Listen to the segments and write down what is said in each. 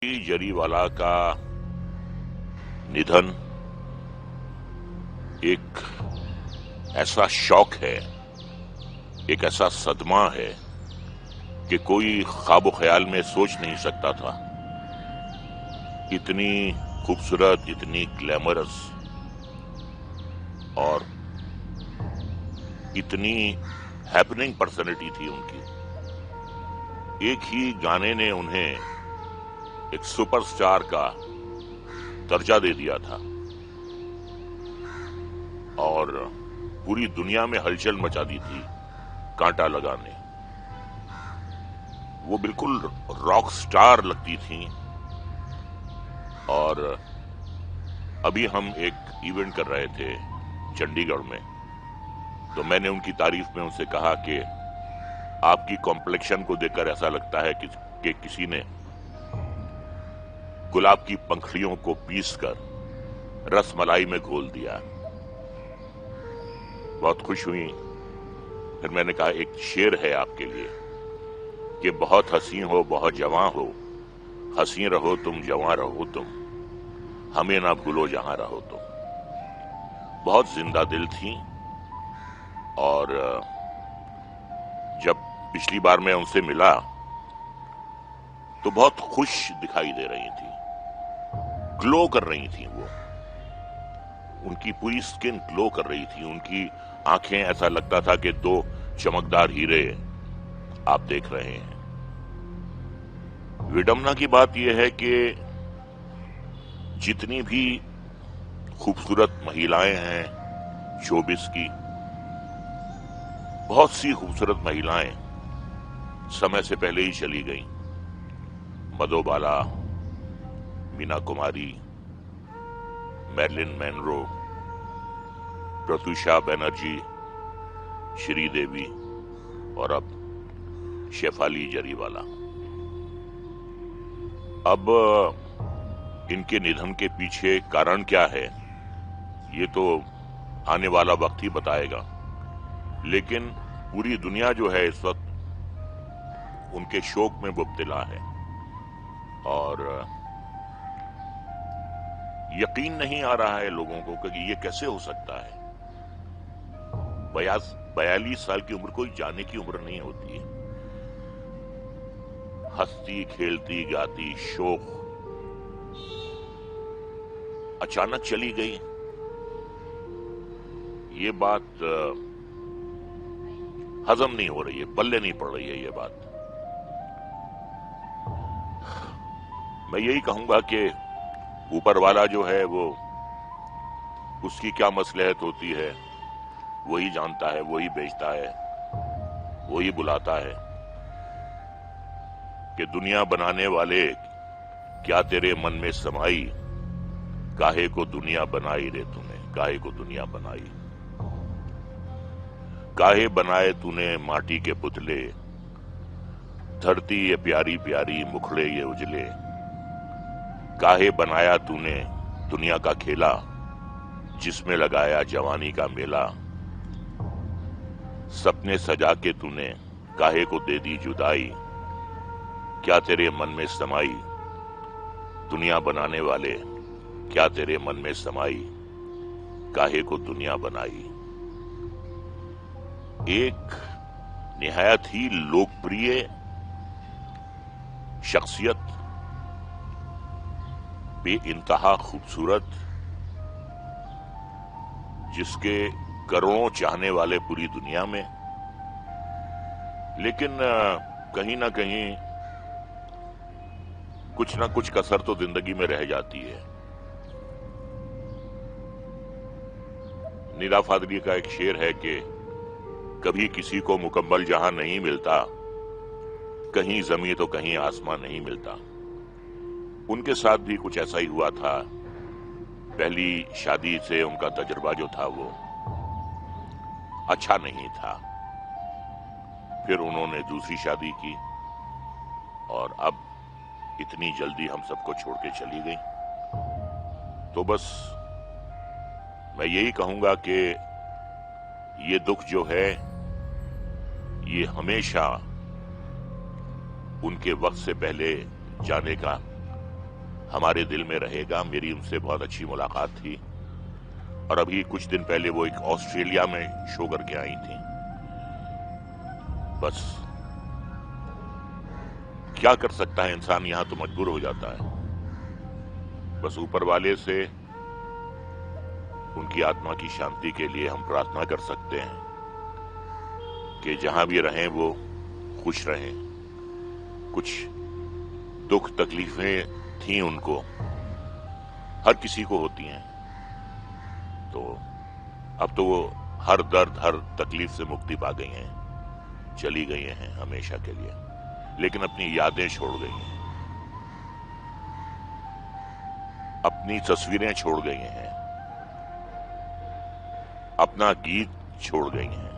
जरीवाला का निधन एक ऐसा शौक है, एक ऐसा सदमा है कि कोई ख्वाब ख्याल में सोच नहीं सकता था। इतनी खूबसूरत, इतनी ग्लैमरस और इतनी हैपनिंग पर्सनैलिटी थी उनकी। एक ही गाने ने उन्हें एक सुपरस्टार का दर्जा दे दिया था और पूरी दुनिया में हलचल मचा दी थी कांटा लगाने। वो बिल्कुल रॉक स्टार लगती थी। और अभी हम एक इवेंट कर रहे थे चंडीगढ़ में, तो मैंने उनकी तारीफ में उनसे कहा कि आपकी कॉम्प्लेक्शन को देखकर ऐसा लगता है कि किसी ने गुलाब की पंखुड़ियों को पीसकर रसमलाई में घोल दिया। बहुत खुश हुई। फिर मैंने कहा एक शेर है आपके लिए कि बहुत हसी हो, बहुत जवां हो, हसी रहो तुम, जवां रहो तुम, हमें ना भूलो जहां रहो तुम। बहुत जिंदा दिल थी और जब पिछली बार मैं उनसे मिला तो बहुत खुश दिखाई दे रही थी, ग्लो कर रही थी। वो उनकी पूरी स्किन ग्लो कर रही थी, उनकी आंखें ऐसा लगता था कि दो चमकदार हीरे आप देख रहे हैं। विडंबना की बात यह है कि जितनी भी खूबसूरत महिलाएं हैं शोबिस की, बहुत सी खूबसूरत महिलाएं समय से पहले ही चली गईं। मधुबाला, मीना कुमारी, मैरिलिन मैनरो, प्रत्यूषा बनर्जी, श्रीदेवी और अब शेफाली जरीवाला। अब इनके निधन के पीछे कारण क्या है ये तो आने वाला वक्त ही बताएगा, लेकिन पूरी दुनिया जो है इस वक्त उनके शोक में मुब्तला है और यकीन नहीं आ रहा है लोगों को कि ये कैसे हो सकता है। 42 साल की उम्र कोई जाने की उम्र नहीं होती है। हंसती खेलती गाती शोक अचानक चली गई। ये बात हजम नहीं हो रही है, पल्ले नहीं पड़ रही है ये बात। मैं यही कहूंगा कि ऊपर वाला जो है वो, उसकी क्या मसलहत होती है वही जानता है, वही बेचता है, वही बुलाता है। कि दुनिया बनाने वाले क्या तेरे मन में समाई, काहे को दुनिया बनाई रे तूने, काहे को दुनिया बनाई। काहे बनाए तूने माटी के पुतले, धरती ये प्यारी प्यारी, मुखड़े ये उजले। काहे बनाया तूने दुनिया का खेला, जिसमें लगाया जवानी का मेला। सपने सजा के तूने काहे को दे दी जुदाई, क्या तेरे मन में समाई। दुनिया बनाने वाले क्या तेरे मन में समाई, काहे को दुनिया बनाई। एक निहायत ही लोकप्रिय शख्सियत, बेइंतहा खूबसूरत, जिसके करोड़ों चाहने वाले पूरी दुनिया में, लेकिन कहीं ना कहीं कुछ ना कुछ कसर तो जिंदगी में रह जाती है। नीरा फादली का एक शेर है कि कभी किसी को मुकम्मल जहां नहीं मिलता, कहीं जमीन तो कहीं आसमान नहीं मिलता। उनके साथ भी कुछ ऐसा ही हुआ था। पहली शादी से उनका तजुर्बा जो था वो अच्छा नहीं था। फिर उन्होंने दूसरी शादी की और अब इतनी जल्दी हम सबको छोड़ के चली गई। तो बस मैं यही कहूंगा कि ये दुख जो है ये हमेशा उनके वक्त से पहले जाने का हमारे दिल में रहेगा। मेरी उनसे बहुत अच्छी मुलाकात थी और अभी कुछ दिन पहले वो एक ऑस्ट्रेलिया में शो करके आई थी। बस क्या कर सकता है इंसान, यहां तो मजबूर हो जाता है। बस ऊपर वाले से उनकी आत्मा की शांति के लिए हम प्रार्थना कर सकते हैं कि जहां भी रहें वो खुश रहें। कुछ दुख तकलीफें थी उनको, हर किसी को होती हैं, तो अब तो वो हर दर्द हर तकलीफ से मुक्ति पा गई हैं, चली गई हैं हमेशा के लिए, लेकिन अपनी यादें छोड़ गई हैं, अपनी तस्वीरें छोड़ गई हैं, अपना गीत छोड़ गई हैं,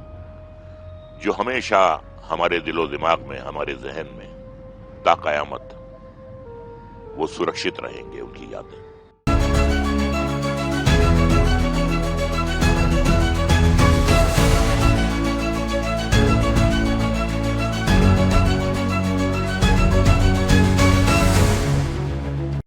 जो हमेशा हमारे दिलो दिमाग में, हमारे जहन में ता कयामत वो सुरक्षित रहेंगे, उनकी यादें।